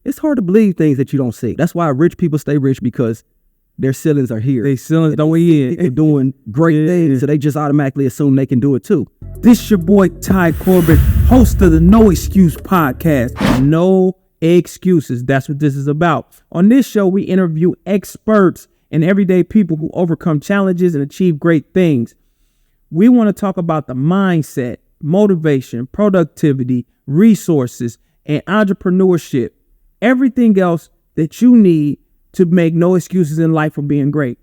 it's hard to believe things that you don't see. That's why rich people stay rich, because their ceilings are here. They ceilings don't we in. They're doing great things, so they just automatically assume they can do it too. This your boy Ty Corbett, host of the No Excuse podcast. No excuses. That's what this is about. On this show, we interview experts and everyday people who overcome challenges and achieve great things. We want to talk about the mindset, motivation, productivity, resources, and entrepreneurship. Everything else that you need to make no excuses in life for being great.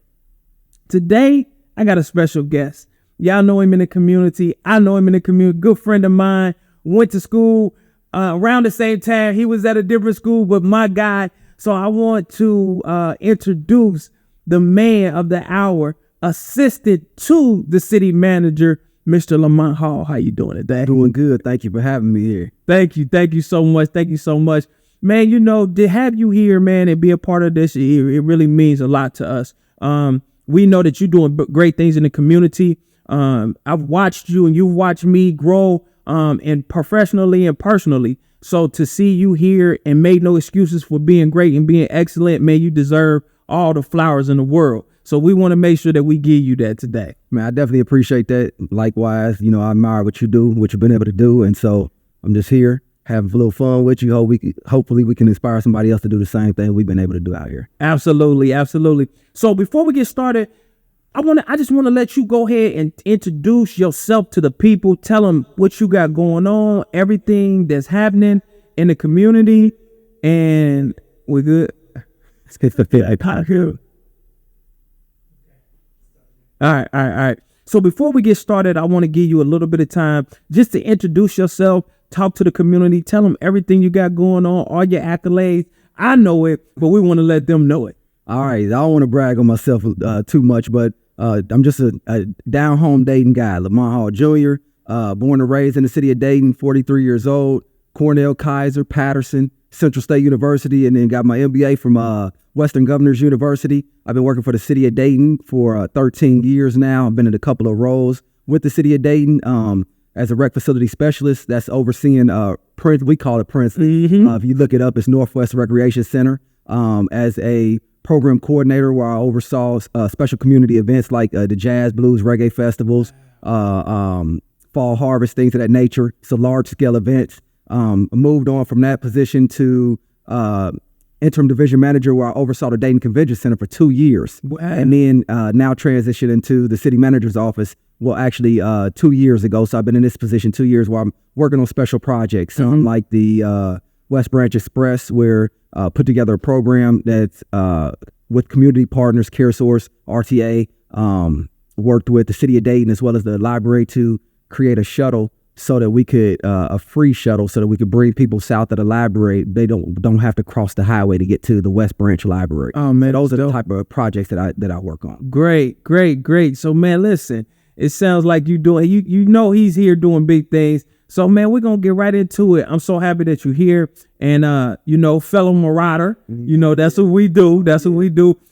Today, I got a special guest. Y'all know him in the community. I know him in the community. Good friend of mine. Went to school around the same time. He was at a different school, but my guy. So I want to introduce the man of the hour, assistant to the city manager, Mr. Lamonte Hall. How you doing today? Doing good. Thank you for having me here. Thank you. Thank you so much. Thank you so much. Man, you know, to have you here, man, and be a part of this, it really means a lot to us. We know that you're doing great things in the community. I've watched you and you've watched me grow and professionally and personally. So to see you here and make no excuses for being great and being excellent, man, you deserve all the flowers in the world. So we want to make sure that we give you that today. Man, I definitely appreciate that. Likewise, you know, I admire what you do, what you've been able to do. And so I'm just here having a little fun with you. Hopefully we can inspire somebody else to do the same thing we've been able to do out here. Absolutely. Absolutely. So before we get started, I just want to let you go ahead and introduce yourself to the people. Tell them what you got going on, everything that's happening in the community, and we're good. Let's get the fit. All right. So before we get started, I want to give you a little bit of time just to introduce yourself, talk to the community, tell them everything you got going on, all your accolades. I know it, but we want to let them know it. All right. I don't want to brag on myself too much, but I'm just a down-home Dayton guy, Lamonte Hall Jr., born and raised in the city of Dayton, 43 years old, Cornell, Kaiser, Patterson, Central State University, and then got my MBA from Western Governors University. I've been working for the city of Dayton for 13 years now. I've been in a couple of roles with the city of Dayton as a rec facility specialist. That's overseeing Prince. We call it Prince. Mm-hmm. If you look it up, it's Northwest Recreation Center. As a program coordinator, where I oversaw special community events like the Jazz, Blues, Reggae festivals, fall harvest, things of that nature. It's a large scale event. Moved on from that position to interim division manager, where I oversaw the Dayton Convention Center for 2 years. Wow. And then now transitioned into the city manager's office. Well, actually 2 years ago. So I've been in this position 2 years where I'm working on special projects, like the West Branch Express, where put together a program that's with community partners, CareSource, RTA, worked with the city of Dayton as well as the library to create a shuttle so that we could, a free shuttle, so that we could bring people south of the library. They don't have to cross the highway to get to the West Branch Library. Oh man, those are the type of projects that I work on. Great. So man, listen, it sounds like you know he's here doing big things. So man, we're gonna get right into it. I'm so happy that you're here, and fellow Marauder, that's what we do.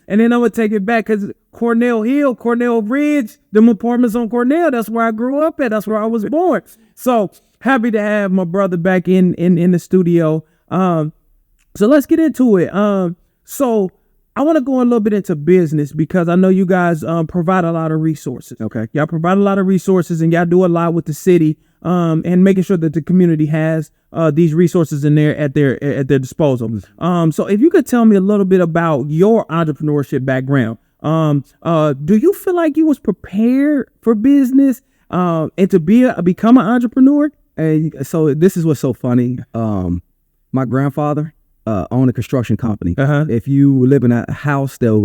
And then I'm gonna take it back, because Cornell Hill, Cornell Ridge, them apartments on Cornell, that's where I grew up at. That's where I was born. So happy to have my brother back in the studio. So let's get into it. So I want to go a little bit into business, because I know you guys provide a lot of resources. Okay. Y'all provide a lot of resources, and y'all do a lot with the city, and making sure that the community has these resources in there at their disposal. So if you could tell me a little bit about your entrepreneurship background. Do you feel like you was prepared for business and to become an entrepreneur? And so this is what's so funny. My grandfather owned a construction company. If you live in a house that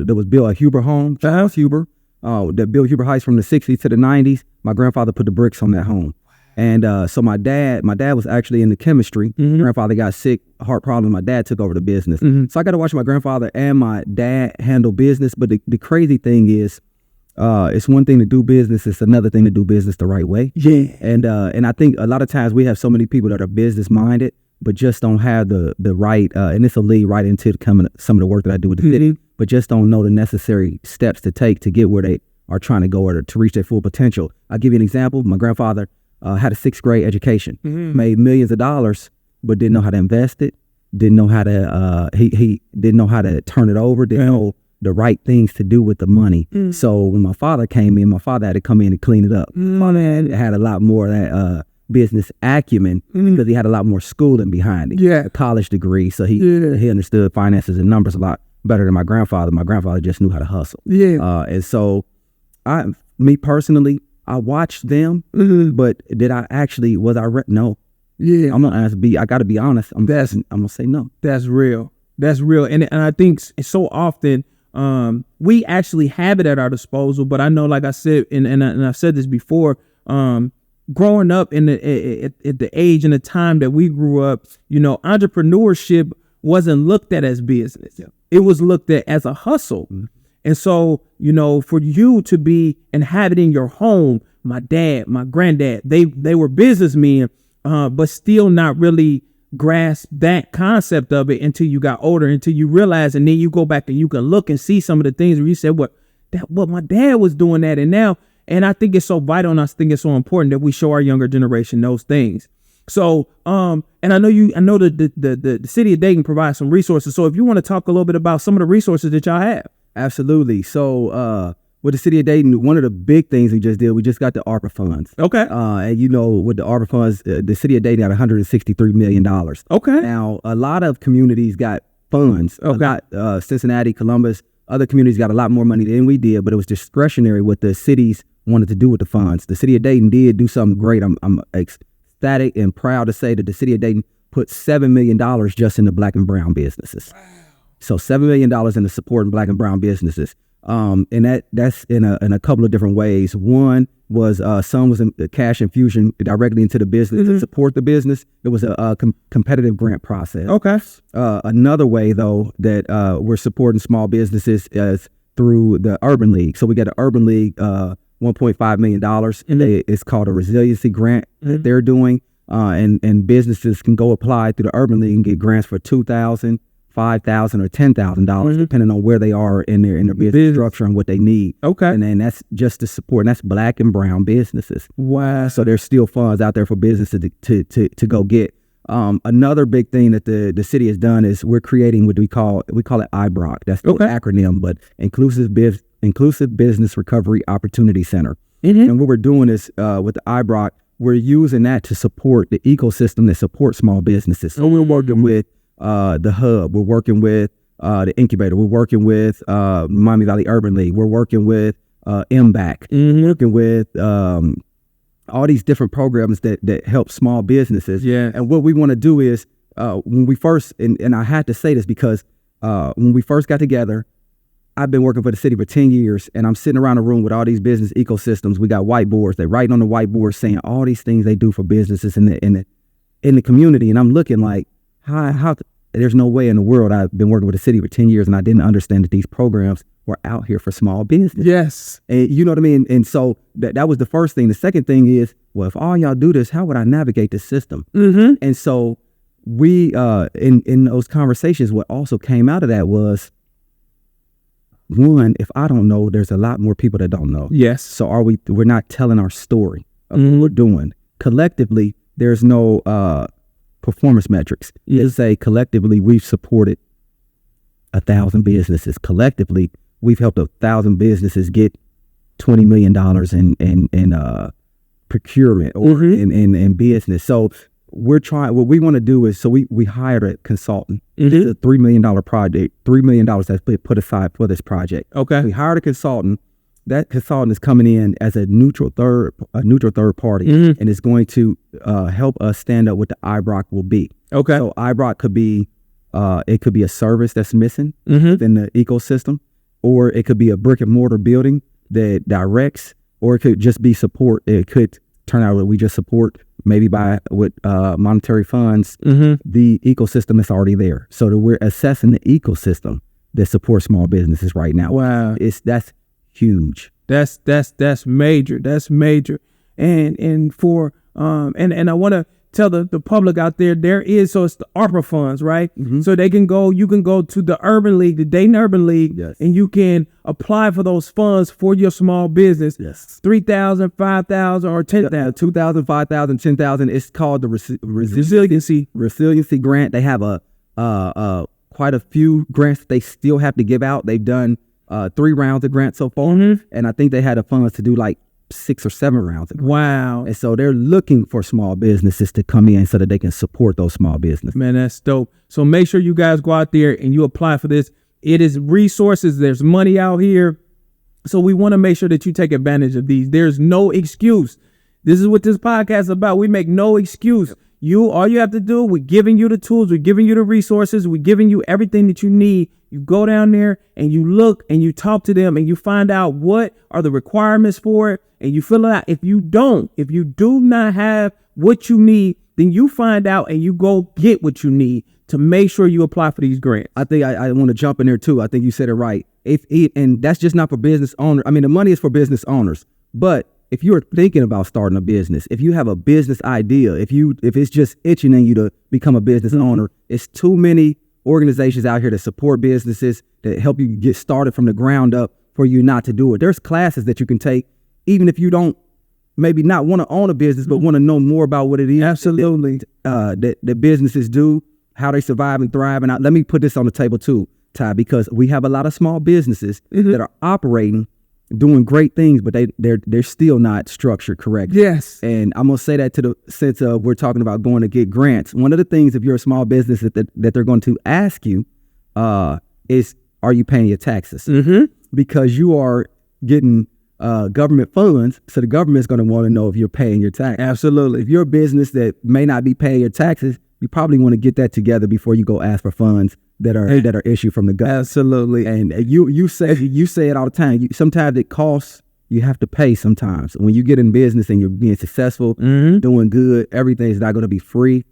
was built a Huber home, Charles Huber, that built Huber Heights from the 60s to the 90s, my grandfather put the bricks on that home. And so my dad was actually into chemistry. Grandfather got sick, heart problems. My dad took over the business. So I got to watch my grandfather and my dad handle business. But the crazy thing is, it's one thing to do business. It's another thing to do business the right way. Yeah. And I think a lot of times we have so many people that are business minded, but just don't have the right, and this will lead right into some of the work that I do with the city, but just don't know the necessary steps to take to get where they are trying to go, or to reach their full potential. I'll give you an example. My grandfather had a 6th grade education, made millions of dollars, but didn't know how to invest it, didn't know how to he didn't know how to turn it over, didn't know the right things to do with the money. So when my father came in, my father had to come in and clean it up. My dad had a lot more of that business acumen because he had a lot more schooling behind it. A college degree, so he understood finances and numbers a lot better than my grandfather. My grandfather just knew how to hustle. And so me personally, I watched them, but did I actually, no. I'm gonna I gotta be honest. I'm gonna say no. That's real. And I think so often we actually have it at our disposal, but I know, like I said, and I've said this before, growing up at the age and the time that we grew up, entrepreneurship wasn't looked at as business. It was looked at as a hustle. And so, for you to be and have it in your home, my dad, my granddad, they were businessmen, but still not really grasp that concept of it until you got older, until you realize, and then you go back and you can look and see some of the things where you said, what my dad was doing that. And I think it's so vital, and I think it's so important that we show our younger generation those things. So, and I know the city of Dayton provides some resources. So if you want to talk a little bit about some of the resources that y'all have. Absolutely. So, with the city of Dayton, one of the big things we just got the ARPA funds. Okay. And with the ARPA funds, the city of Dayton got $163 million. Okay. Now, a lot of communities got funds. Okay. Cincinnati, Columbus, other communities got a lot more money than we did, but it was discretionary what the cities wanted to do with the funds. The city of Dayton did do something great. I'm ecstatic and proud to say that the city of Dayton put $7 million just in the Black and brown businesses. Wow. So $7 million in the support in Black and brown businesses. And that's in a couple of different ways. One was some was a cash infusion directly into the business to support the business. It was a competitive grant process. Okay. Another way though that we're supporting small businesses is through the Urban League. So we got an Urban League $1.5 million. It's called a resiliency grant that they're doing, and businesses can go apply through the Urban League and get grants for $2,000. $5,000 or $10,000, depending on where they are in their business structure and what they need. Okay. And then that's just to support, and that's Black and brown businesses. Wow. So there's still funds out there for businesses to go get. Another big thing that the city has done is we're creating what we call it IBROC. That's the acronym, but Inclusive Business Recovery Opportunity Center. And what we're doing is with the IBROC, we're using that to support the ecosystem that supports small businesses. So we're working with the hub, we're working with the incubator, we're working with Miami Valley Urban League, we're working with MBAC, working with all these different programs that help small businesses. And what we want to do is when we first, and I had to say this because when we first got together, I've been working for the city for 10 years, and I'm sitting around a room with all these business ecosystems. We got whiteboards. They're writing on the whiteboard saying all these things they do for businesses in the community, and I'm looking like, how there's no way in the world. I've been working with the city for 10 years and I didn't understand that these programs were out here for small business. Yes. And you know what I mean? And so that was the first thing. The second thing is, well, if all y'all do this, how would I navigate this system? And so we, in those conversations, what also came out of that was, one, if I don't know, there's a lot more people that don't know. Yes. So we're not telling our story of what we're doing. Collectively, there's no, performance metrics. Let's say collectively we've supported 1,000 businesses. Collectively, we've helped 1,000 businesses get $20 million in procurement or in business. So we're trying. What we want to do is, so we hired a consultant. It's a $3 million project. $3 million that's put aside for this project. Okay. We hired a consultant. That consultant is coming in as a neutral third party, and is going to help us stand up what the IBROC will be. Okay. So IBROC could be a service that's missing within the ecosystem, or it could be a brick and mortar building that directs, or it could just be support. It could turn out that we just support maybe with monetary funds the ecosystem that's already there. So that we're assessing the ecosystem that supports small businesses right now. Wow. That's huge. That's major. That's major. And for and I want to tell the public out there is, so it's the ARPA funds, right? So you can go to the Urban League, the Dayton Urban League, and you can apply for those funds for your small business. Yes. $3,000, $5,000, or $10,000. $2,000, $5,000, $10,000. It's called the resiliency grant. They have a quite a few grants that they still have to give out. They've done 3 rounds of grants so far, and I think they had the funds to do like 6 or 7 rounds of grants. Wow. And so they're looking for small businesses to come in so that they can support those small businesses. Man, that's dope. So make sure you guys go out there and you apply for this. It is resources. There's money out here. So we want to make sure that you take advantage of these. There's no excuse. This is what this podcast is about. We make no excuse. All you have to do, we're giving you the tools, we're giving you the resources, we're giving you everything that you need. You go down there and you look and you talk to them and you find out what are the requirements for it, and you fill it out. If you do not have what you need, then you find out and you go get what you need to make sure you apply for these grants. I think I want to jump in there too. I think you said it right. And that's just not for business owners. I mean, the money is for business owners, but if you're thinking about starting a business, if you have a business idea, if it's just itching in you to become a business owner, it's too many organizations out here that support businesses, that help you get started from the ground up for you not to do it. There's classes that you can take, even if you don't maybe not want to own a business, but want to know more about what it is. Absolutely. That businesses do, how they survive and thrive. And let me put this on the table too, Ty, because we have a lot of small businesses that are operating, doing great things, but they're still not structured correctly. Yes. And I'm gonna say that to the sense of we're talking about going to get grants. One of the things, if you're a small business, that they're going to ask you is, are you paying your taxes? Because you are getting government funds, so the government's going to want to know if you're paying your taxes. Absolutely. If you're a business that may not be paying your taxes, you probably want to get that together before you go ask for funds that are issued from the government. Absolutely. And you say it all the time. Sometimes it costs. You have to pay sometimes. When you get in business and you're being successful, doing good, everything's not going to be free.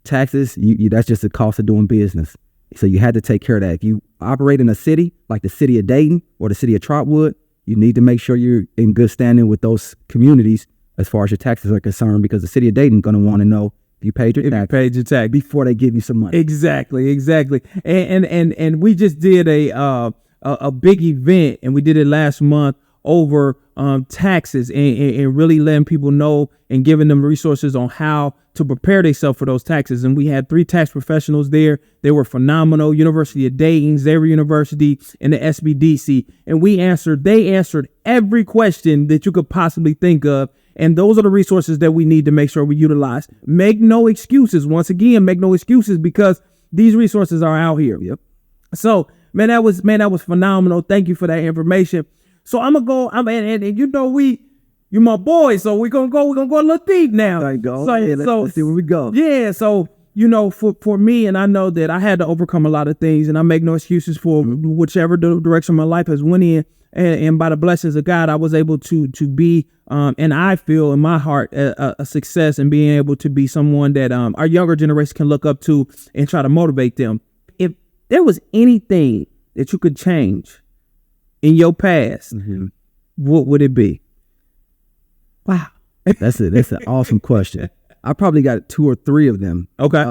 Taxes, that's just the cost of doing business. So you had to take care of that. If you operate in a city like the city of Dayton or the city of Trotwood, you need to make sure you're in good standing with those communities as far as your taxes are concerned, because the city of Dayton is going to want to know if you paid your tax before they give you some money. Exactly. And we just did a big event, and we did it last month over taxes and really letting people know and giving them resources on how to prepare themselves for those taxes. And we had 3 tax professionals there. They were phenomenal. University of Dayton, Xavier University, and the SBDC. And they answered every question that you could possibly think of. And those are the resources that we need to make sure we utilize. Make no excuses. Once again, make no excuses, because these resources are out here. Yep. So, man, that was phenomenal. Thank you for that information. So I'm gonna go. And you know, you my boy. So we're gonna go a little deep now. There you go. So, yeah, let's see where we go. Yeah. So, you know, for me, and I know that I had to overcome a lot of things, and I make no excuses for whichever direction my life has went in. And by the blessings of God, I was able to be, and I feel in my heart a success in being able to be someone that our younger generation can look up to and try to motivate them. If there was anything that you could change in your past, what would it be? Wow, that's an awesome question. I probably got 2 or 3 of them. Okay.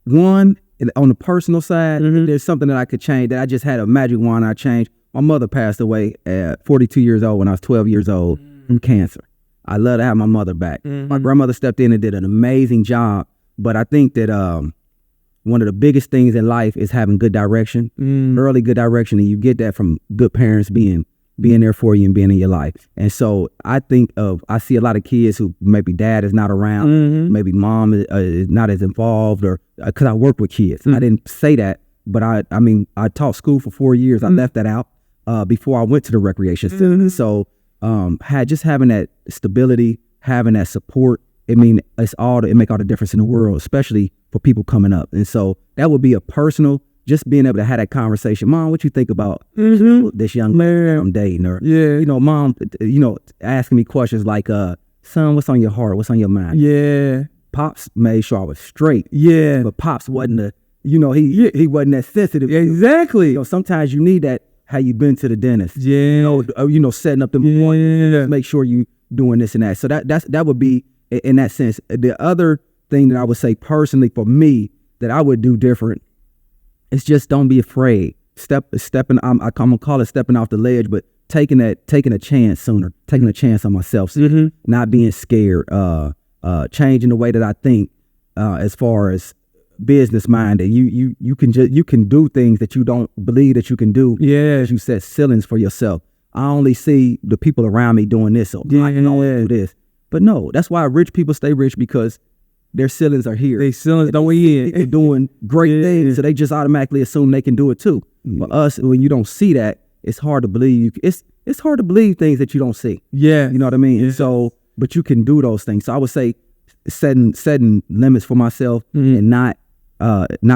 One, on the personal side, there's something that I could change, that I just had a magic wand I changed. My mother passed away at 42 years old when I was 12 years old from cancer. I love to have my mother back. My grandmother stepped in and did an amazing job. But I think that one of the biggest things in life is having good direction, early good direction. And you get that from good parents being there for you and being in your life. And so I see a lot of kids who maybe dad is not around, maybe mom is not as involved, or because I work with kids. I didn't say that, but I taught school for 4 years. I left that out before I went to the recreation center. So having that stability, having that support, it make all the difference in the world, especially for people coming up. And so that would be a personal, just being able to have that conversation. Mom, what you think about this young man I'm dating? Or, mom, asking me questions like, son, what's on your heart? What's on your mind? Yeah. Pops made sure I was straight. Yeah. But Pops wasn't he wasn't that sensitive. Exactly. Sometimes you need that, how you been to the dentist. Yeah. Setting up the appointments, make sure you doing this and that. So that would be, in that sense. The other thing that I would say personally for me that I would do different, it's just don't be afraid. Stepping. I'm gonna call it stepping off the ledge, but taking a chance sooner. Taking a chance on myself, not being scared. Changing the way that I think. as far as business minded. You can do things that you don't believe that you can do. Yeah. You set ceilings for yourself. I only see the people around me doing this, so I can only do this. But no, that's why rich people stay rich, because their ceilings are here. They ceilings don't we They're doing great things, so they just automatically assume they can do it too. For us, when you don't see that, it's hard to believe. It's hard to believe things that you don't see. Yeah. You know what I mean? Yeah. So, but you can do those things. So I would say setting limits for myself and not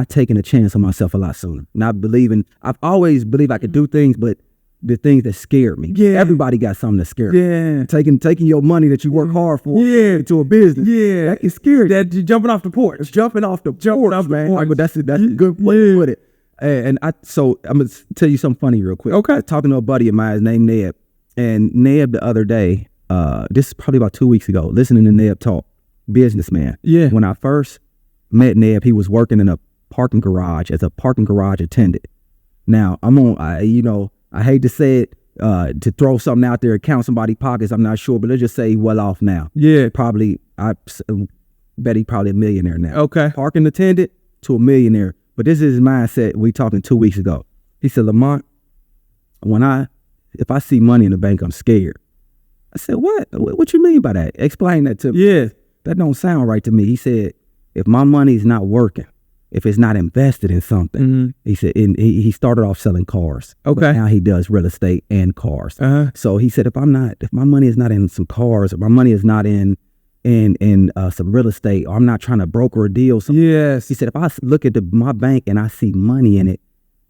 taking a chance on myself a lot sooner. Not believing. I've always believed I could do things, but the things that scared me. Yeah. Everybody got something that scared me. Yeah. Taking your money that you work hard for into a business. Yeah. That is scary. That jumping off the porch. It's jumping off the porch, man. But that's a good way to put it. And so I'm going to tell you something funny real quick. Okay. Talking to a buddy of mine named Neb. And Neb the other day, this is probably about 2 weeks ago, listening to Neb talk, businessman. Yeah. When I first met Neb, he was working in a parking garage as a parking garage attendant. Now, I hate to say it, to throw something out there and count somebody's pockets, I'm not sure, but let's just say he's well off now. Yeah. Probably, I bet he's probably a millionaire now. Okay. Parking attendant to a millionaire. But this is his mindset we talking 2 weeks ago. He said, Lamont, if I see money in the bank, I'm scared. I said, what? What you mean by that? Explain that to me. Yeah. That don't sound right to me. He said, if my money's not working, if it's not invested in something, he said, he started off selling cars. Okay. But now he does real estate and cars. So he said, if my money is not in some cars, or my money is not in some real estate, or I'm not trying to broker a deal. Yes. He said, if I look at my bank and I see money in it,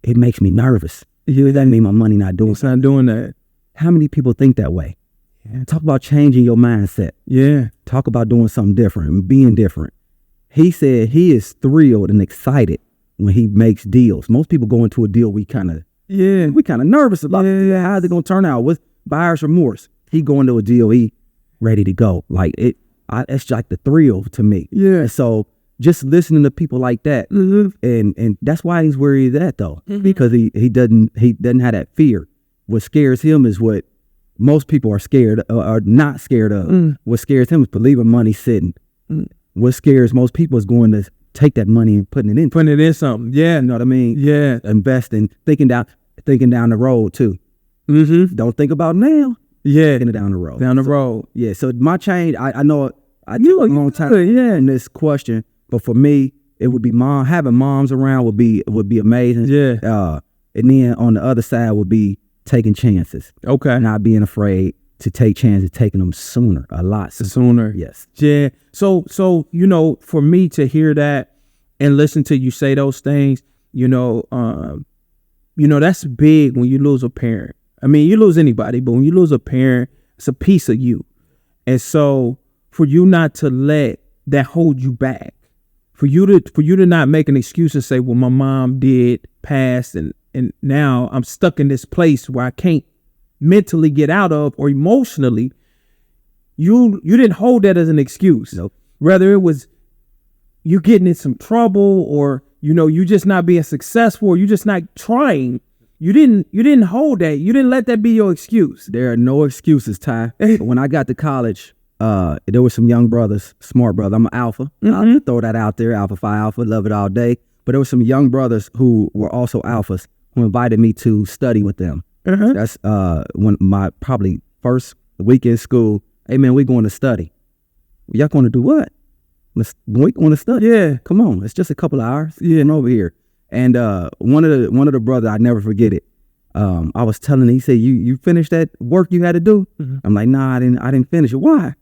it makes me nervous. That means my money not doing something. It's not doing that. How many people think that way? Yeah. Talk about changing your mindset. Yeah. Talk about doing something different and being different. He said he is thrilled and excited when he makes deals. Most people go into a deal we kind of nervous about. Yeah. How's it gonna turn out? With buyer's remorse. He go into a deal, he ready to go. Like it's like the thrill to me. Yeah. And so just listening to people like that, and that's why he's where he's at though, because he doesn't have that fear. What scares him is what most people are scared or not scared of. What scares him is believing money sitting. What scares most people is going to take that money and putting it in something. Yeah. You know what I mean? Yeah. Investing, thinking down the road too. Don't think about now. Yeah. Thinking down the road. Down the road. Yeah. So my change, I know I took a long time in this question, but for me, it would be having moms around would be amazing. Yeah. And then on the other side would be taking chances. Okay. Not being afraid to take chances, taking them a lot sooner. Yes. Yeah. So, for me to hear that and listen to you say those things, that's big when you lose a parent. I mean, you lose anybody, but when you lose a parent, it's a piece of you. And so for you not to let that hold you back, for you to not make an excuse and say, well, my mom did pass and now I'm stuck in this place where I can't mentally get out of, or emotionally, you didn't hold that as an excuse. Nope. Rather it was you getting in some trouble, or you just not being successful, or you just not trying. You didn't hold that. You didn't let that be your excuse. There are no excuses, Ty. When I got to college, there were some young brothers, smart brothers. I'm an alpha. I'll throw that out there, Alpha Phi Alpha, love it all day. But there were some young brothers who were also alphas who invited me to study with them. That's when my probably first week in school. Hey man, we going to study. Y'all going to do what? We going to study. Yeah, come on. It's just a couple of hours. Yeah, and over here. And one of the brothers, I never forget it. I was telling him, he said, "You finished that work you had to do?" I'm like, "Nah, I didn't finish it." Why?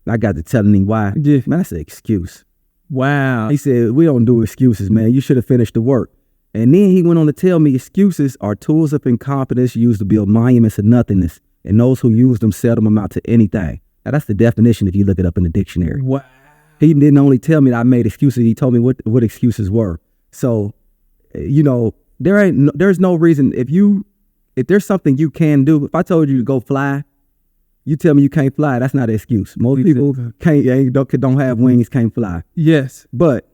I got to telling him why. Yeah. Man, that's an excuse. Wow. He said, "We don't do excuses, man. You should have finished the work." And then he went on to tell me excuses are tools of incompetence used to build monuments of nothingness, and those who use them seldom amount to anything. Now, that's the definition if you look it up in the dictionary. Wow. He didn't only tell me that I made excuses, he told me what excuses were. So, there's no reason if there's something you can do. If I told you to go fly, you tell me you can't fly, that's not an excuse. Most people don't have wings, can't fly. Yes. But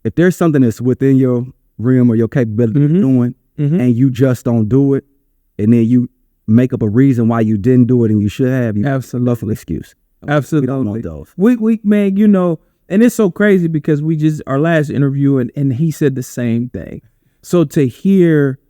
if there's something that's within your realm or your capability of doing, and you just don't do it, and then you make up a reason why you didn't do it and you should have, you absolutely excuse. Absolutely. We don't want those. We man, And it's so crazy because our last interview and he said the same thing. So to hear,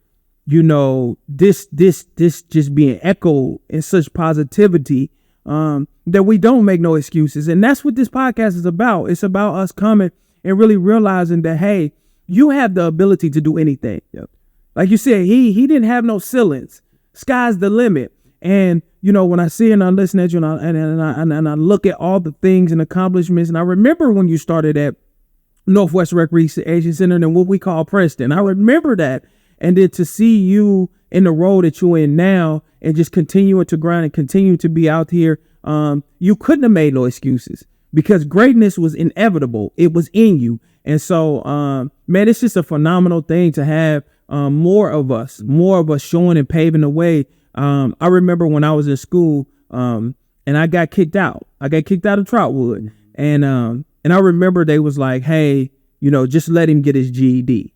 this just being echoed in such positivity, that we don't make no excuses. And that's what this podcast is about. It's about us coming and really realizing that, hey, you have the ability to do anything. Yep. Like you said, he didn't have no ceilings. Sky's the limit. And, when I see and I listen at you and I look at all the things and accomplishments, and I remember when you started at Northwest Recreation Center and what we call Preston. I remember that. And then to see you in the role that you're in now and just continuing to grind and continue to be out here, you couldn't have made no excuses because greatness was inevitable. It was in you. And so, man, it's just a phenomenal thing to have more of us showing and paving the way. I remember when I was in school and I got kicked out. I got kicked out of Troutwood. And I remember they was like, hey, just let him get his GED.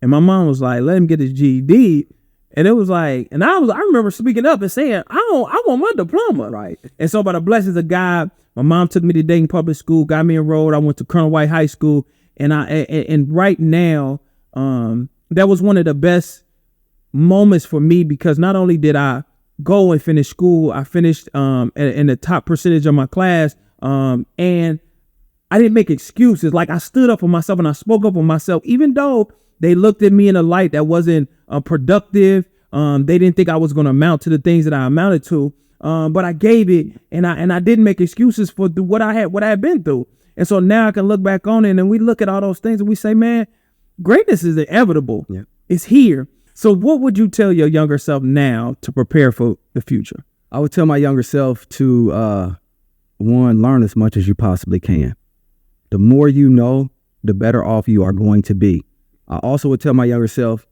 And my mom was like, let him get his GED. And it was like, and I remember speaking up and saying, I want my diploma. Right. And so by the blessings of God, my mom took me to Dayton Public School, got me enrolled. I went to Colonel White High School. And right now, that was one of the best moments for me because not only did I go and finish school, I finished in the top percentage of my class. And I didn't make excuses. Like I stood up for myself and I spoke up for myself, even though they looked at me in a light that wasn't productive. They didn't think I was going to amount to the things that I amounted to. But I gave it and I didn't make excuses for what I had been through. And so now I can look back on it and we look at all those things and we say, man, greatness is inevitable. Yeah. It's here. So what would you tell your younger self now to prepare for the future? I would tell my younger self to, learn as much as you possibly can. The more you know, the better off you are going to be. I also would tell my younger self,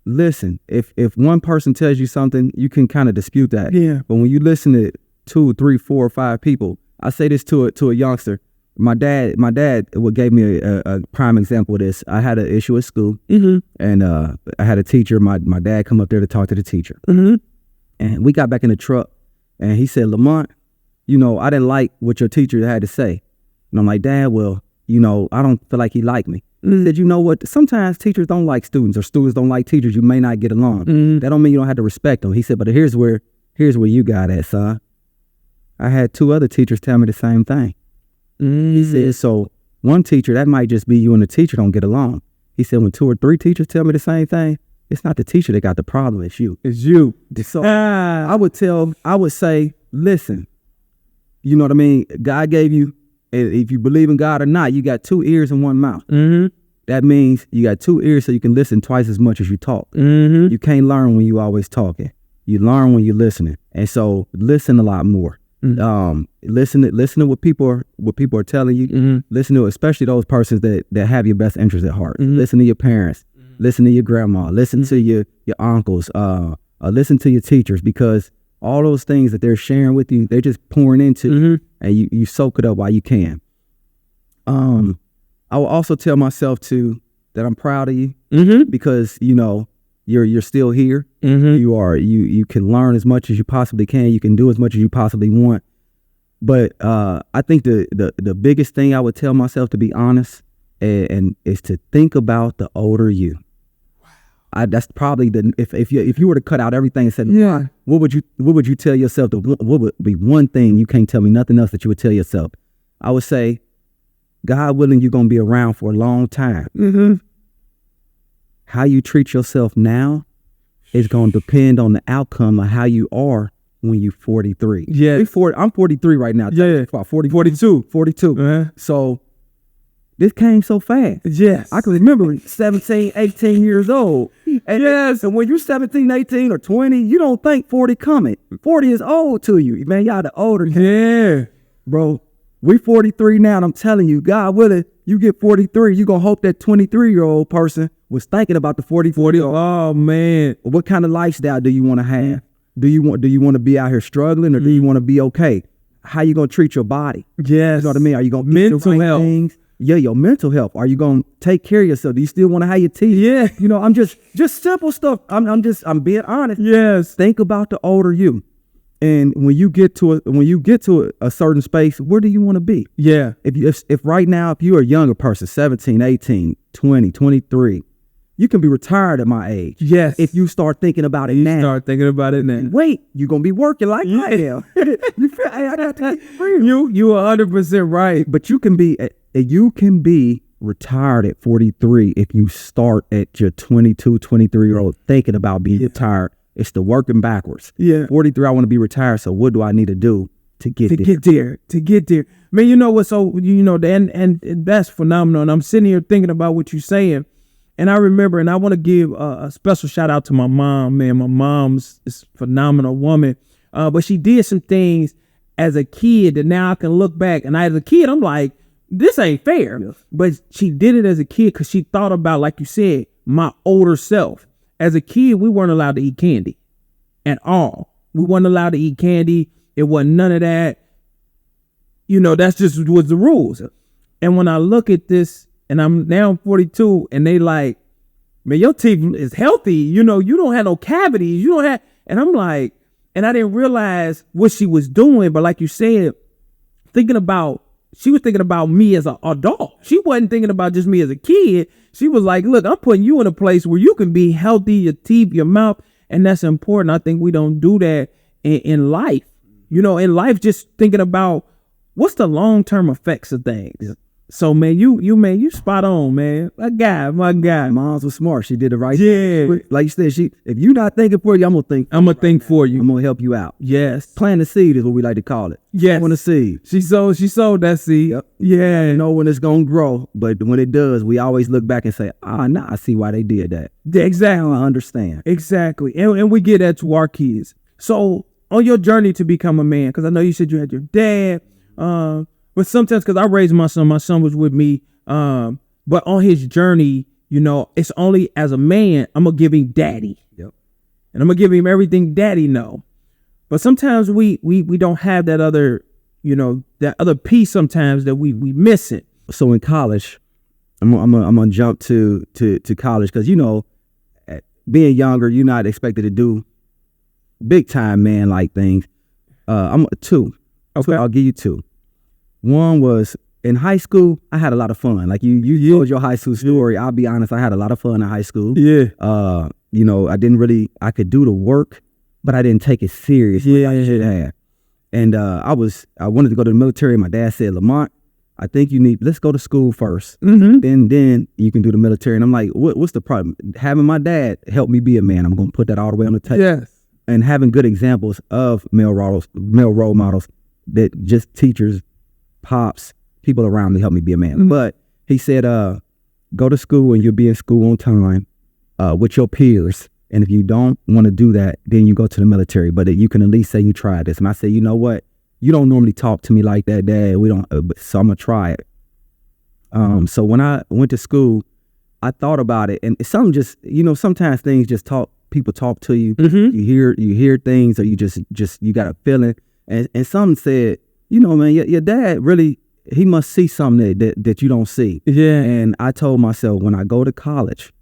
listen, if one person tells you something, you can kind of dispute that. Yeah. But when you listen to 2, 3, 4, or 5 people, I say this to a youngster. My dad gave me a prime example of this. I had an issue at school, and I had a teacher. My dad come up there to talk to the teacher, and we got back in the truck, and he said, Lamont, I didn't like what your teacher had to say. And I'm like, Dad, well, I don't feel like he liked me. He said, you know what? Sometimes teachers don't like students or students don't like teachers. You may not get along. That don't mean you don't have to respect them. He said, but here's where you got at, son. I had 2 other teachers tell me the same thing. He said, so one teacher, that might just be you and the teacher don't get along. He said, when 2 or 3 teachers tell me the same thing, it's not the teacher that got the problem. It's you. It's you. So I would say, listen, you know what I mean? God gave you, if you believe in God or not, you got 2 ears and 1 mouth. That means you got 2 ears so you can listen twice as much as you talk. You can't learn when you always talking. You learn when you're listening. And so listen a lot more. Listen to what people are telling you. Listen to especially those persons that have your best interests at heart. Listen to your parents. Listen to your grandma. Listen to your uncles. Listen to your teachers, because all those things that they're sharing with you, they're just pouring into, and you soak it up while you can. I will also tell myself too that I'm proud of you, because you're still here. You can learn as much as you possibly can. You can do as much as you possibly want. But I think the biggest thing I would tell myself, to be honest, and is to think about the older you. Wow. That's probably if you were to cut out everything and said, what would you tell yourself? What would be one thing you can't tell me nothing else that you would tell yourself? I would say, God willing, you're gonna be around for a long time. How you treat yourself now is going to depend on the outcome of how you are when you're 43. Yeah. I'm 43 right now. Yeah. About 42. So this came so fast. Yes. I can remember 17, 18 years old. And when you're 17, 18, or 20, you don't think 40 coming. 40 is old to you. Man, y'all the older. Yeah. Bro, we 43 now, and I'm telling you, God willing, you get 43, you're going to hope that 23-year-old person was thinking about the 40. Oh, man. What kind of lifestyle do you want to have? Do you want to be out here struggling, or do you want to be okay? How you going to treat your body? Yes. You know what I mean? Are you going to eat the right health things? Yeah, your mental health. Are you going to take care of yourself? Do you still want to have your teeth? Yeah. I'm just simple stuff. I'm being honest. Yes. Think about the older you. And when you get to a certain space, where do you want to be? Yeah. If right now, if you're a younger person, 17, 18, 20, 23, you can be retired at my age. Yes. If you start thinking about it now. Start thinking about it now. Wait, you're going to be working like I am. You feel, I got to keep real. You 100% right. But you can be retired at 43 if you start at your 22, 23-year-old thinking about being retired. It's the working backwards. Yeah. 43, I want to be retired. So what do I need to do to get there? To get there. Man, you know what? So, and that's phenomenal. And I'm sitting here thinking about what you're saying. And I remember, and I want to give a special shout out to my mom, man. My mom's is a phenomenal woman. But she did some things as a kid that now I can look back. And as a kid, I'm like, this ain't fair. Yeah. But she did it as a kid because she thought about, like you said, my older self. As a kid, we weren't allowed to eat candy at all. We weren't allowed to eat candy. It wasn't none of that. That's just was the rules. And when I look at this, and I'm now 42, and they like, man, your teeth is healthy. You don't have no cavities. You don't have, and I'm like, and I didn't realize what she was doing. But like you said, she was thinking about me as an adult. She wasn't thinking about just me as a kid. She was like, look, I'm putting you in a place where you can be healthy, your teeth, your mouth. And that's important. I think we don't do that in life. In life, just thinking about what's the long-term effects of things. Yeah. So, man, you spot on, man. My guy. Moms was smart. She did the right thing. Yeah. Like you said, if you're not thinking for you, I'm going to think. I'm going to think for you. I'm going to help you out. Yes. Plant a seed is what we like to call it. Yes. Plant a seed. She sowed that seed. Yep. Yeah. You know when it's going to grow, but when it does, we always look back and say, nah, I see why they did that. Exactly. I understand. Exactly. And we get that to our kids. So, on your journey to become a man, because I know you said you had your dad, but sometimes, because I raised my son was with me. But on his journey, it's only as a man, I'm going to give him daddy. Yep. And I'm going to give him everything daddy know. But sometimes we don't have that other, that other piece sometimes that we miss it. So in college, I'm going to jump to college because, being younger, you're not expected to do big time man like things. I'm two. Okay. I'll give you two. One was in high school, I had a lot of fun. Like you told your high school story. I'll be honest, I had a lot of fun in high school. Yeah. I could do the work, but I didn't take it serious. Yeah, I should have. And I wanted to go to the military. My dad said, Lamont, I think let's go to school first. Mm-hmm. Then you can do the military. And I'm like, what's the problem? Having my dad help me be a man. I'm going to put that all the way on the table. Yes. And having good examples of male role models that just teachers, pops, people around me help me be a man. Mm-hmm. But he said, go to school and you'll be in school on time with your peers. And if you don't want to do that, then you go to the military. But you can at least say you tried this. And I said, you know what? You don't normally talk to me like that, Dad. We don't. So I'm gonna try it. So when I went to school, I thought about it, and some just, sometimes things just people talk to you. Mm-hmm. You hear things, or you just you got a feeling. And some said, man, your dad really, he must see something that you don't see. Yeah. And I told myself, when I go to college,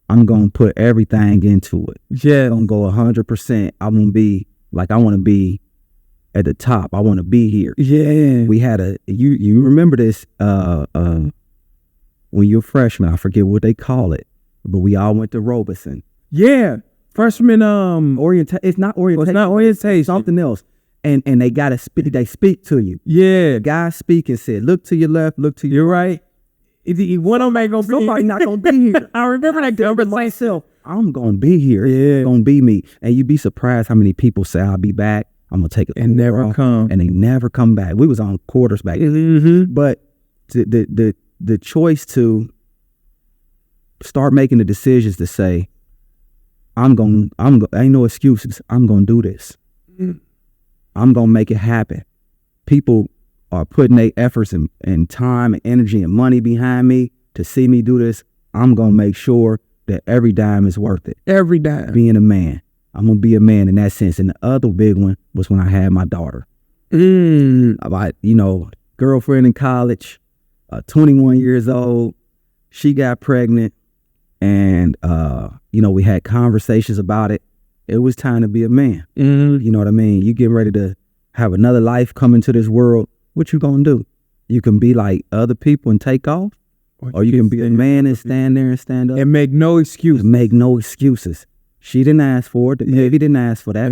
I'm going to put everything into it. Yeah. I'm going to go 100%. I'm going to be like, I want to be at the top. I want to be here. Yeah. We had you remember this, when you're a freshman, I forget what they call it, but we all went to Robeson. Yeah. Freshman, it's not orientation. It's not orientation. Something else. And they got to speak, they speak to you. Yeah. The guy speak and said, look to your left, look to your You're right. One of them ain't gonna be Somebody not gonna be here. I remember that number myself. I'm gonna be here. Yeah. It's gonna be me. And you'd be surprised how many people say I'll be back. I'm gonna take it and never come. And they never come back. We was on quarters back. Mm-hmm. But the choice to start making the decisions to say, ain't no excuses. I'm gonna do this. Mm-hmm. I'm gonna make it happen. People are putting their efforts and time and energy and money behind me to see me do this. I'm going to make sure that every dime is worth it. Every dime. Being a man. I'm going to be a man in that sense. And the other big one was when I had my daughter. Girlfriend in college, 21 years old. She got pregnant and, we had conversations about it. it was time to be a man. You know what I mean? You getting ready to have another life come into this world. What you gonna do? You can be like other people and take off, or you can be a man and stand there and stand up and make no excuses. Make no excuses. She didn't ask for it. The baby didn't ask for that.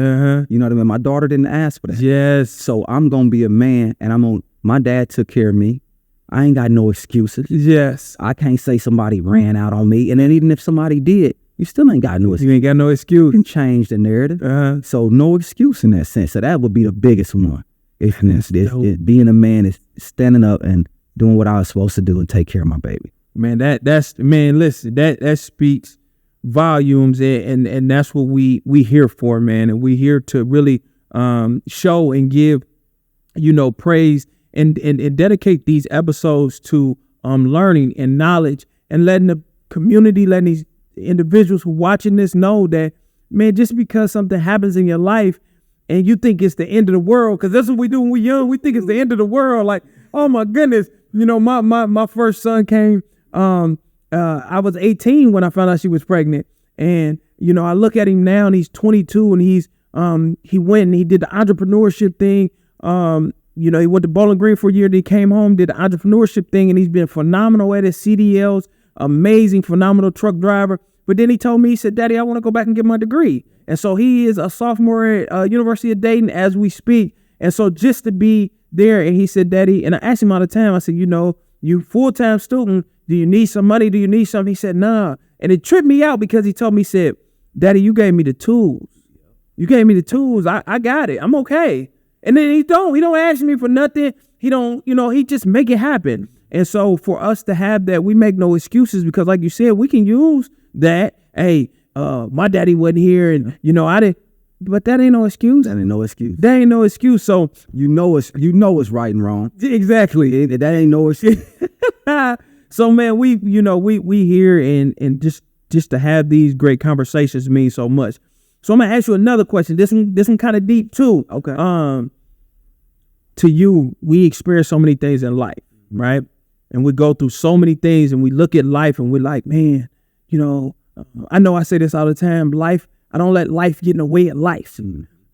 You know what I mean? My daughter didn't ask for that. Yes. So I'm gonna be a man, and my dad took care of me. I ain't got no excuses. Yes. I can't say somebody ran out on me, and then even if somebody did, you still ain't got no excuse. You ain't got no excuse. You can change the narrative. So no excuse in that sense. So that would be the biggest one. If being a man is standing up and doing what I was supposed to do and take care of my baby. Man, listen, that speaks volumes, and that's what we here for, man. And we here to really show and give, praise and dedicate these episodes to learning and knowledge, and letting the community, letting these individuals who watching this know that, man, just because something happens in your life and you think it's the end of the world, because that's what we do when we're young. We think it's the end of the world. Like, oh my goodness, my first son came. I was 18 when I found out she was pregnant, and I look at him now, and he's 22, and he went and he did the entrepreneurship thing. He went to Bowling Green for a year. Then he came home, did the entrepreneurship thing, and he's been phenomenal at his CDLs. Amazing, phenomenal truck driver. But then he told me, he said, "Daddy, I want to go back and get my degree." And so he is a sophomore at University of Dayton as we speak. And so just to be there, and he said, "Daddy," and I asked him all the time, I said, you full-time student, do you need some money? Do you need something? He said, "Nah." And it tripped me out because he told me, he said, "Daddy, you gave me the tools. You gave me the tools. I got it. I'm okay." And then he don't ask me for nothing. He don't, he just make it happen. And so for us to have that, we make no excuses, because like you said, we can use that. Hey, my daddy wasn't here, and I didn't, but that ain't no excuse. That ain't no excuse. That ain't no excuse. So it's right and wrong. Exactly. That ain't no excuse. So man, we here, and just to have these great conversations means so much. So I'm gonna ask you another question. This one kind of deep too. Okay. To you, we experience so many things in life, right? And we go through so many things, and we look at life, and we're like, man, I know I say this all the time. Life, I don't let life get in the way of life.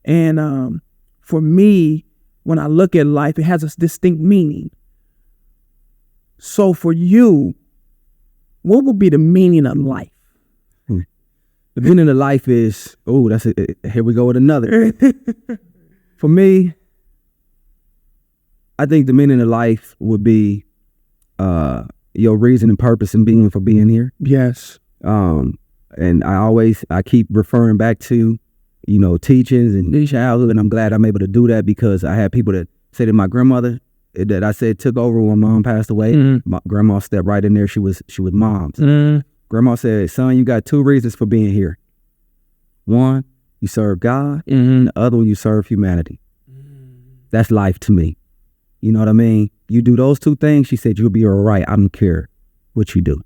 And for me, when I look at life, it has a distinct meaning. So for you, what would be the meaning of life? The meaning of life is, here we go with another. For me, I think the meaning of life would be your reason and purpose and being for being here. Yes. And I keep referring back to, teachings and childhood, and I'm glad I'm able to do that, because I had people that say that my grandmother that I said took over when mom passed away. My grandma stepped right in there. She was mom's. Grandma said, "Son, you got two reasons for being here. One, you serve God, and the other one, you serve humanity." That's life to me. You know what I mean? You do those two things, she said, you'll be all right. I don't care what you do.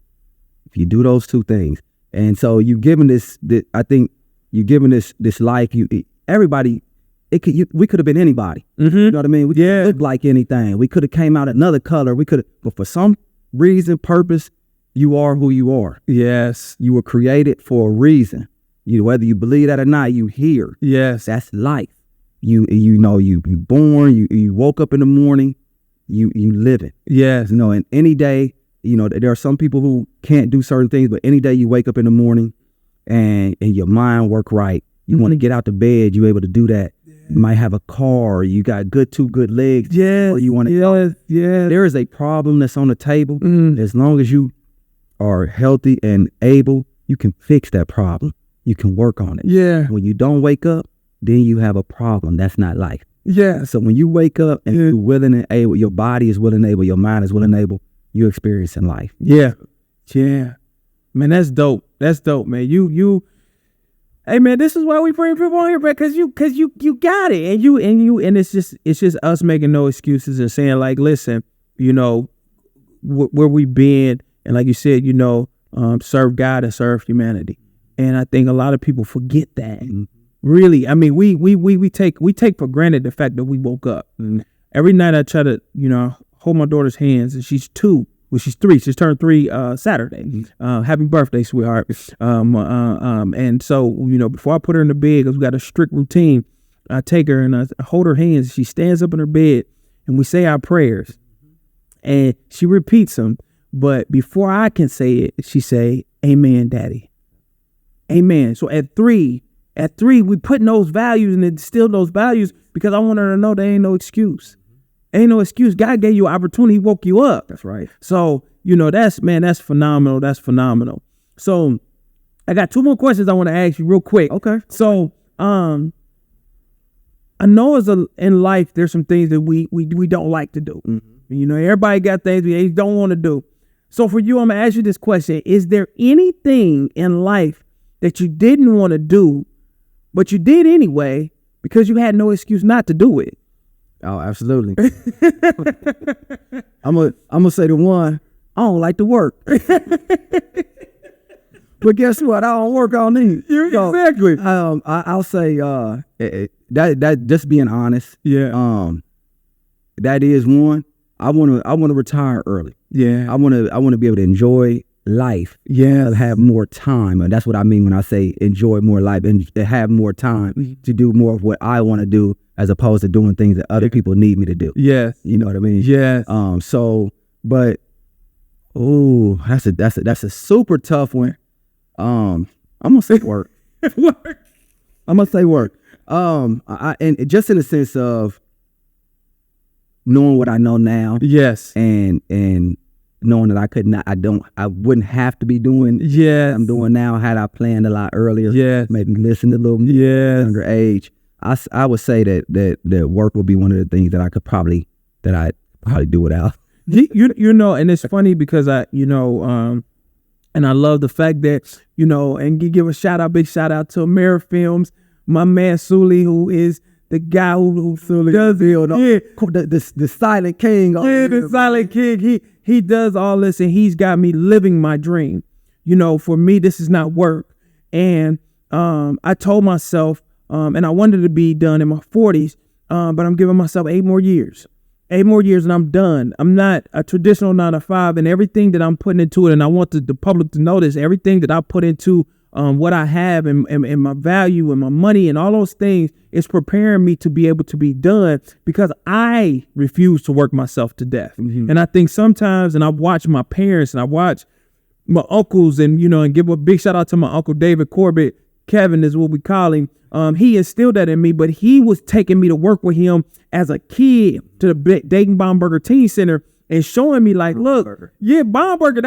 If you do those two things. And so you given this I think you given this life, everybody, we could have been anybody. You know what I mean? We could look like anything. We could have came out another color. But for some reason, purpose, you are who you are. Yes. You were created for a reason. Whether you believe that or not, you here. Yes. That's life. You born, you woke up in the morning, you live it. Yes. And any day, there are some people who can't do certain things, but any day you wake up in the morning and your mind work right, you want to get out the bed, you're able to do that. You might have a car, you got two good legs. Yeah. Or you want to. Yeah. There is a problem that's on the table. As long as you are healthy and able, you can fix that problem. You can work on it. Yeah. When you don't wake up, then you have a problem. That's not life. Yeah. So when you wake up and you're willing and able, your body is willing and able, your mind is willing and able, you're experiencing life. Yeah. Yeah. Man, that's dope. That's dope, man. Hey man, this is why we bring people on here, bro, because you got it. And it's just us making no excuses and saying, like, listen, where we been, and like you said, serve God and serve humanity. And I think a lot of people forget that. Really, I mean, we take for granted the fact that we woke up. Every night I try to, hold my daughter's hands, and she's 2. Well, she's 3. She's turned 3 Saturday. Happy birthday, sweetheart. And so, before I put her in the bed, because we got a strict routine, I take her and I hold her hands. She stands up in her bed and we say our prayers. And she repeats them. But before I can say it, she say, "Amen, Daddy." Amen. So at 3, we putting those values and instill those values because I want her to know there ain't no excuse. Ain't no excuse. God gave you an opportunity. He woke you up. That's right. So, that's phenomenal. That's phenomenal. So I got 2 more questions I want to ask you real quick. Okay. So, I know in life, there's some things that we don't like to do. Mm-hmm. Everybody got things they don't want to do. So for you, I'm going to ask you this question. Is there anything in life that you didn't want to do, but you did anyway because you had no excuse not to do it? Oh, absolutely. I'm gonna say the one, I don't like to work. But guess what? I don't work on these. Exactly. I'll say that just being honest. Yeah. That is one. I wanna retire early. Yeah. I wanna be able to enjoy life. Yeah. Have more time. And that's what I mean when I say enjoy more life and have more time to do more of what I want to do as opposed to doing things that other people need me to do. Yes. You know what I mean? Yes. But that's a super tough one. I'm gonna say work. Work. I'm gonna say work. And just in the sense of knowing what I know now. Yes. And knowing that I wouldn't have to be doing. Yeah. I'm doing now had I planned a lot earlier. Yeah. Maybe listen a little younger age. I would say that work would be one of the things that I'd probably do without. And it's funny because and I love the fact that, and you give a big shout out to Amera Films, my man Sully, who is the guy who does the silent king. The silent king. He does all this and he's got me living my dream. For me, this is not work. And I told myself, and I wanted to be done in my 40s, but I'm giving myself 8 more years. 8 more years and I'm done. I'm not a traditional 9-to-5, and everything that I'm putting into it, and I want the public to notice everything that I put into what I have and my value and my money and all those things is preparing me to be able to be done because I refuse to work myself to death. Mm-hmm. And I think sometimes, and I watch my parents and I watch my uncles and give a big shout out to my uncle David Corbett. Kevin is what we call him. He instilled that in me, but he was taking me to work with him as a kid to the Dayton Baumburger Teen Center and showing me like, look, Baumburger,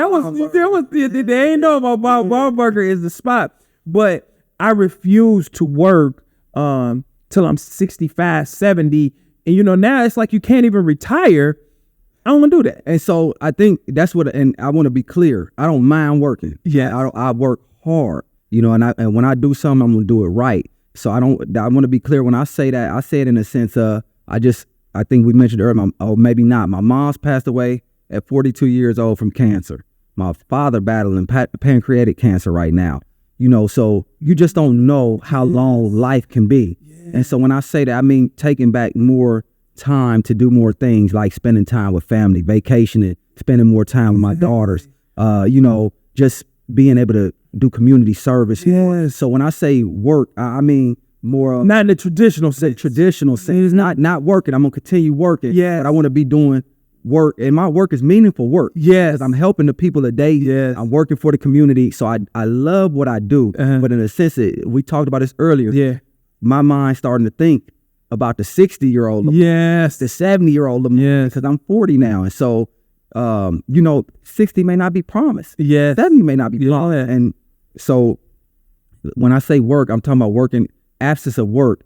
they ain't know about Baumburger is the spot. But I refuse to work till I'm 65, 70. And now it's like you can't even retire. I don't want to do that. And so I think that's and I want to be clear. I don't mind working. Yeah. I work hard, and when I do something, I'm going to do it right. So I want to be clear when I say that. I say it in the sense of, I think we mentioned earlier, maybe not. My mom's passed away at 42 years old from cancer. My father battling pancreatic cancer right now. So you just don't know how long life can be. Yeah. And so when I say that, I mean taking back more time to do more things like spending time with family, vacationing, spending more time with my daughters, just being able to do community service. Yes. So when I say work, I mean more not in the traditional sense. It's not working. I'm gonna continue working. Yeah. But I want to be doing work, and my work is meaningful work. Yes. I'm helping the people today. Yes. I'm working for the community. So I love what I do. Uh-huh. But in a sense, we talked about this earlier. Yeah. My mind's starting to think about the 60-year-old. Yes. The 70-year-old. Yes. Because I'm 40 now, and so 60 may not be promised. Yeah. 70 may not be promised. And so when I say work, I'm talking about working, absence of work,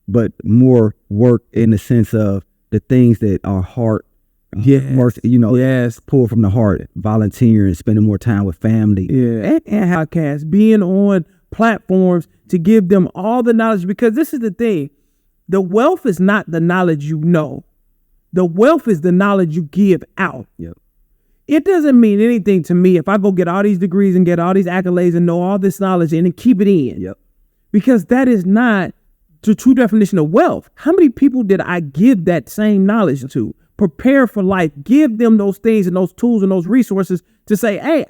but more work in the sense of the things that are heart. Work, pull from the heart, volunteering, spending more time with family. Yeah. And podcasts, being on platforms to give them all the knowledge, because this is the thing. The wealth is not the knowledge you know. The wealth is the knowledge you give out. Yep. It doesn't mean anything to me if I go get all these degrees and get all these accolades and know all this knowledge and then keep it in. Yep. Because that is not the true definition of wealth. How many people did I give that same knowledge to? prepare for life. Give them those things and those tools and those resources to say, hey,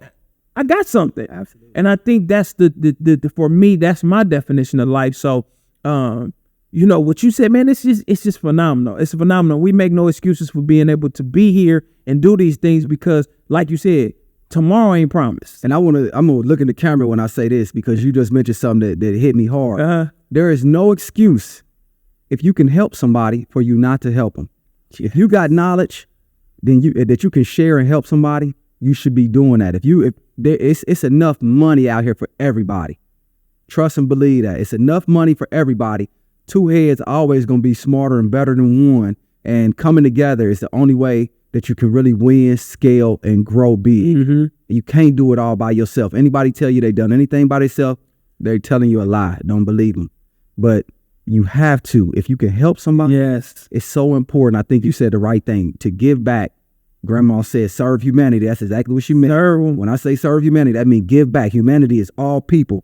I got something. Absolutely. And I think that's the for me, that's my definition of life. So, what you said, man, it's just phenomenal. It's phenomenal. We make no excuses for being able to be here and do these things because, like you said, tomorrow ain't promised. And I'm gonna look in the camera when I say this because you just mentioned something that hit me hard. There is no excuse if you can help somebody for you not to help them. If you got knowledge, then that you can share and help somebody, you should be doing that. It's enough money out here for everybody. Trust and believe that. It's enough money for everybody. Two heads are always going to be smarter and better than one. And coming together is the only way that you can really win, scale, and grow big. Mm-hmm. You can't do it all by yourself. Anybody tell you they done anything by themselves, they're telling you a lie. Don't believe them. But you have to. If you can help somebody, yes, it's so important. I think you said the right thing. To give back. Grandma said, serve humanity. That's exactly what she meant. When I say serve humanity, that means give back. Humanity is all people.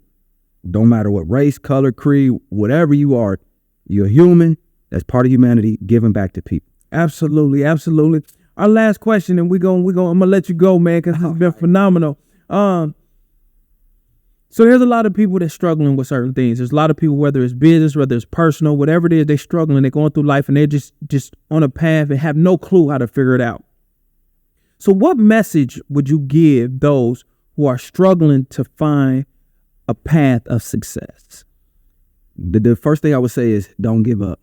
Don't matter what race, color, creed, whatever you are, you're human. That's part of humanity, giving back to people. Absolutely, absolutely. Our last question, and I'm gonna let you go, man, because it's been phenomenal. So there's a lot of people that's struggling with certain things. There's a lot of people, whether it's business, whether it's personal, whatever it is, they're struggling. They're going through life, and they're just on a path and have no clue how to figure it out. So what message would you give those who are struggling to find a path of success? The first thing I would say is don't give up.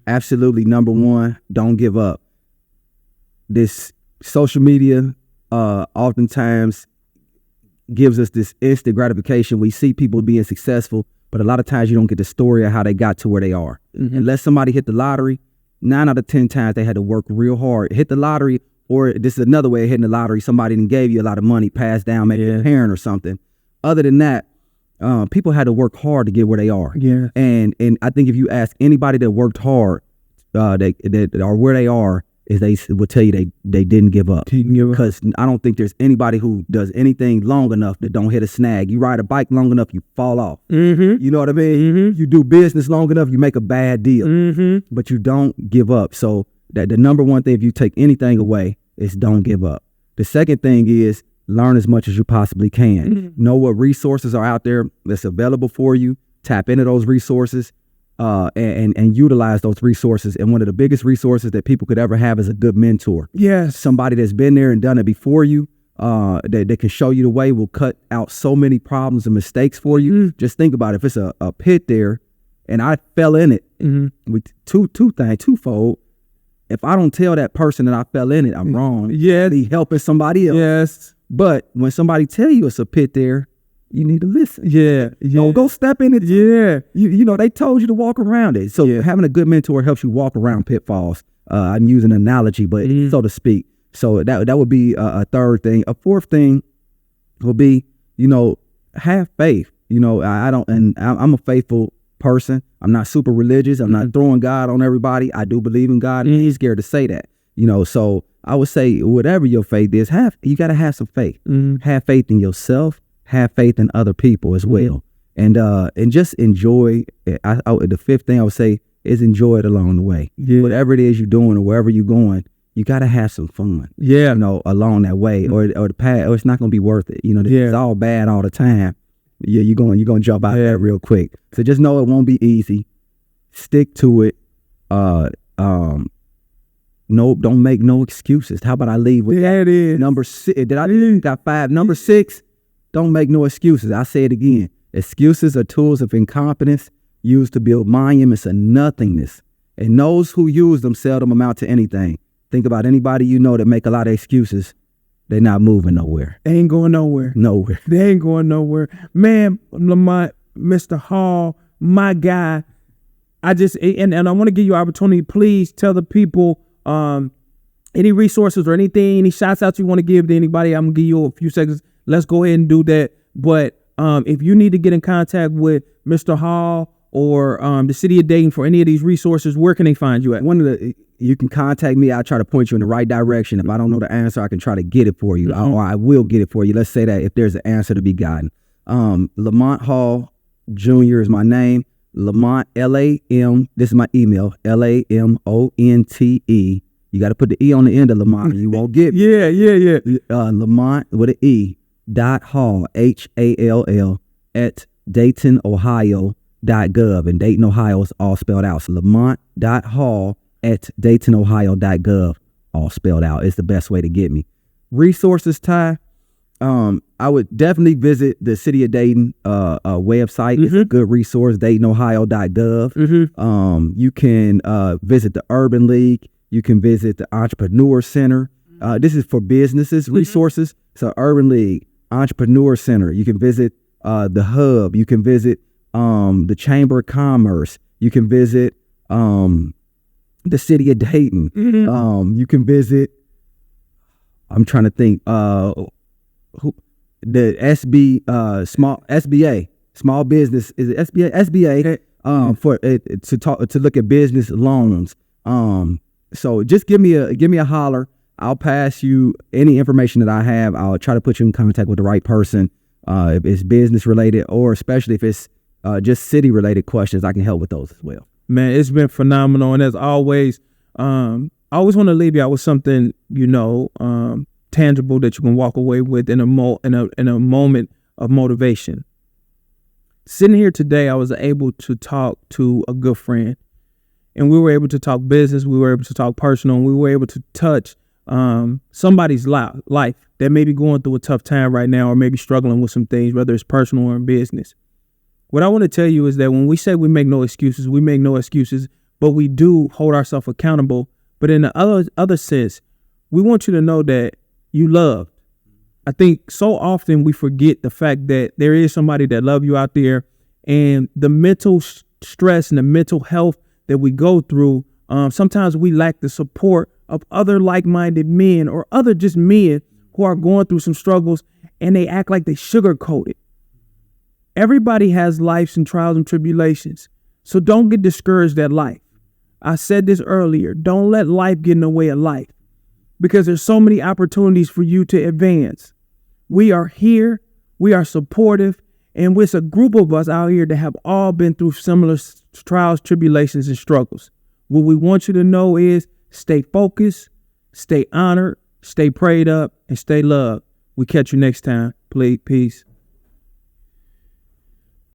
Absolutely. Number one, don't give up. This social media oftentimes gives us this instant gratification. We see people being successful, but a lot of times you don't get the story of how they got to where they are. Mm-hmm. Unless somebody hit the lottery, 9 out of 10 times they had to work real hard. Hit the lottery, or this is another way of hitting the lottery. Somebody done gave you a lot of money, passed down, maybe a parent or something. Other than that, people had to work hard to get where they are. Yeah. And I think if you ask anybody that worked hard, that are where they are, is they will tell you they didn't give up. Because I don't think there's anybody who does anything long enough that don't hit a snag. You ride a bike long enough, you fall off. Mm-hmm. You know what I mean? Mm-hmm. You do business long enough, you make a bad deal. Mm-hmm. But you don't give up. So that the number one thing, if you take anything away, is don't give up. The second thing is learn as much as you possibly can. Mm-hmm. Know what resources are out there that's available for you. Tap into those resources and utilize those resources. And one of the biggest resources that people could ever have is a good mentor. Yes. Somebody that's been there and done it before you, that can show you the way, will cut out so many problems and mistakes for you. Mm-hmm. Just think about it. If it's a pit there and I fell in it, mm-hmm. with twofold. If I don't tell that person that I fell in it, I'm wrong. Yeah. Be helping somebody else. Yes. But when somebody tell you it's a pit there, you need to listen. Yeah. Don't go step in it. Yeah. You know, they told you to walk around it. So having a good mentor helps you walk around pitfalls. I'm using an analogy, but so to speak. So that would be a third thing. A fourth thing would be, have faith. I'm a faithful person. I'm not super religious. I'm not throwing God on everybody. I do believe in God. And he's scared to say that. So I would say whatever your faith is, you got to have some faith. Mm-hmm. Have faith in yourself. Have faith in other people as well. And just enjoy. The fifth thing I would say is enjoy it along the way. Yeah. Whatever it is you're doing or wherever you're going, you got to have some fun. Yeah. Along that way, or the path, or it's not going to be worth it. It's all bad all the time. Yeah, you're going to jump out that real quick. So just know it won't be easy. Stick to it. No, don't make no excuses. How about I leave with that? It is. Number 6. Got 5. Number 6, don't make no excuses. I say it again. Excuses are tools of incompetence used to build monuments of nothingness. And those who use them seldom amount to anything. Think about anybody that make a lot of excuses. They're not moving nowhere. They ain't going nowhere. Nowhere. They ain't going nowhere. Man, Lamont, Mr. Hall, my guy, I want to give you an opportunity. Please tell the people any resources or anything, any shots out you want to give to anybody. I'm going to give you a few seconds. Let's go ahead and do that. But if you need to get in contact with Mr. Hall or the city of Dayton for any of these resources, where can they find you at? You can contact me. I'll try to point you in the right direction. If I don't know the answer, I can try to get it for you. Mm-hmm. Or I will get it for you. Let's say that if there's an answer to be gotten. Lamonte Hall Jr. is my name. Lamont, L-A-M, this is my email, Lamonte You got to put the E on the end of Lamont. You won't get me. Yeah. Lamont with an E .Hall HALL at DaytonOhio.gov, and Dayton, Ohio is all spelled out. So Lamont Hall at DaytonOhio.gov, all spelled out. It's the best way to get me. Resources, Ty. I would definitely visit the City of Dayton website. It's a good resource, DaytonOhio.gov. You can visit the Urban League. You can visit the Entrepreneur Center. This is for businesses resources. So Urban League, Entrepreneur Center. You can visit the Hub. You can visit the Chamber of Commerce. You can visit the City of Dayton. You can visit, I'm trying to think, the SBA, small business, is it SBA? SBA, for to look at business loans. So just give me a holler. I'll pass you any information that I have. I'll try to put you in contact with the right person. If it's business related, or especially if it's just city related questions, I can help with those as well. Man, it's been phenomenal. And as always, I always want to leave you out with something, tangible that you can walk away with in a moment of motivation. Sitting here today, I was able to talk to a good friend, and we were able to talk business. We were able to talk personal, and we were able to touch somebody's life that may be going through a tough time right now, or maybe struggling with some things, whether it's personal or in business. What I want to tell you is that when we say we make no excuses, but we do hold ourselves accountable. But in the other sense, we want you to know that you loved. I think so often we forget the fact that there is somebody that loves you out there, and the mental stress and the mental health that we go through, sometimes we lack the support of other like-minded men, or other just men who are going through some struggles, and they act like they sugarcoat it. Everybody has lives and trials and tribulations. So don't get discouraged at life. I said this earlier. Don't let life get in the way of life, because there's so many opportunities for you to advance. We are here. We are supportive. And it's a group of us out here that have all been through similar trials, tribulations, and struggles. What we want you to know is stay focused, stay honored, stay prayed up, and stay loved. We catch you next time. Please, peace.